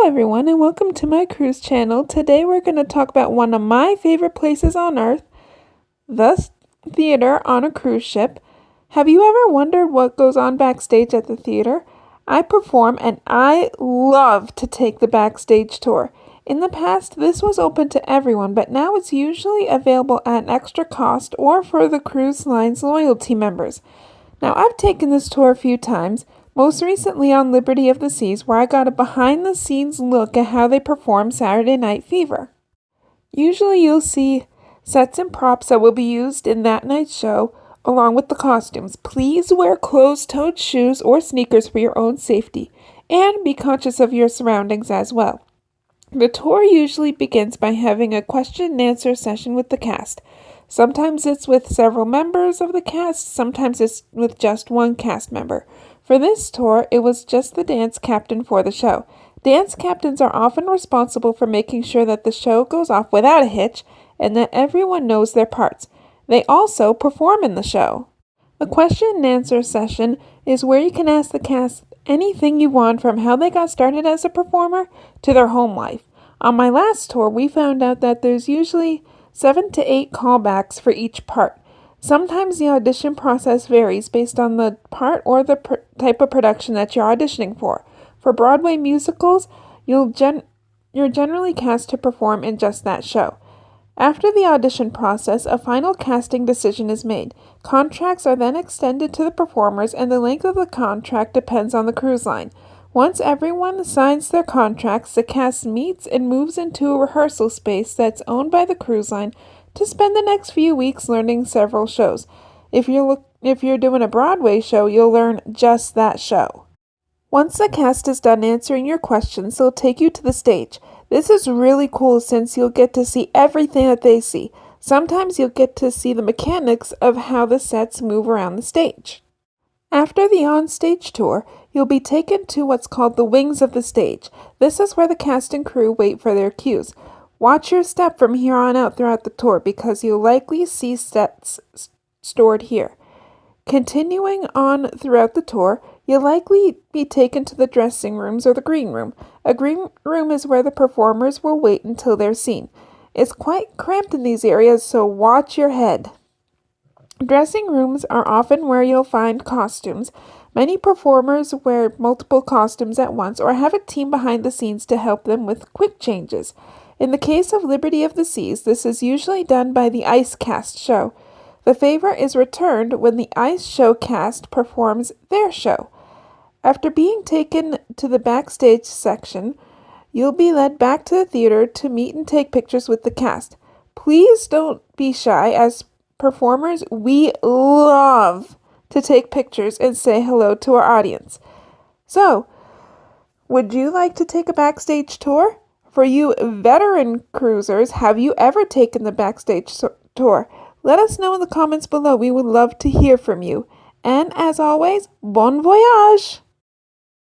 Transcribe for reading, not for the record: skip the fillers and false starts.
everyone, and welcome to my cruise channel. Today we're going to talk about one of my favorite places on earth, the theater on a cruise ship. Have you ever wondered what goes on backstage at the theater? I perform and I love to take the backstage tour. In the past, this was open to everyone, but now it's usually available at an extra cost or for the cruise line's loyalty members. Now, I've taken this tour a few times, most recently on Liberty of the Seas, where I got a behind-the-scenes look at how they perform Saturday Night Fever. Usually you'll see sets and props that will be used in that night's show, along with the costumes. Please wear closed-toed shoes or sneakers for your own safety, and be conscious of your surroundings as well. The tour usually begins by having a question-and-answer session with the cast. Sometimes it's with several members of the cast, sometimes it's with just one cast member. For this tour, it was just the dance captain for the show. Dance captains are often responsible for making sure that the show goes off without a hitch and that everyone knows their parts. They also perform in the show. The question and answer session is where you can ask the cast anything you want, from how they got started as a performer to their home life. On my last tour, we found out that there's usually 7 to 8 callbacks for each part. Sometimes the audition process varies based on the part or the type of production that you're auditioning for. For Broadway musicals, you're generally cast to perform in just that show. After the audition process, a final casting decision is made. Contracts are then extended to the performers, and the length of the contract depends on the cruise line. Once everyone signs their contracts, the cast meets and moves into a rehearsal space that's owned by the cruise line to spend the next few weeks learning several shows. If you're doing a Broadway show, you'll learn just that show. Once the cast is done answering your questions, they'll take you to the stage. This is really cool since you'll get to see everything that they see. Sometimes you'll get to see the mechanics of how the sets move around the stage. After the on-stage tour, you'll be taken to what's called the wings of the stage. This is where the cast and crew wait for their cues. Watch your step from here on out throughout the tour because you'll likely see sets stored here. Continuing on throughout the tour, you'll likely be taken to the dressing rooms or the green room. A green room is where the performers will wait until they're seen. It's quite cramped in these areas, so watch your head. Dressing rooms are often where you'll find costumes. Many performers wear multiple costumes at once or have a team behind the scenes to help them with quick changes. In the case of Liberty of the Seas, this is usually done by the ice cast show. The favor is returned when the ice show cast performs their show. After being taken to the backstage section, you'll be led back to the theater to meet and take pictures with the cast. Please don't be shy. As performers, we love to take pictures and say hello to our audience. So, would you like to take a backstage tour? For you veteran cruisers, have you ever taken the backstage tour? Let us know in the comments below. We would love to hear from you. And as always, bon voyage!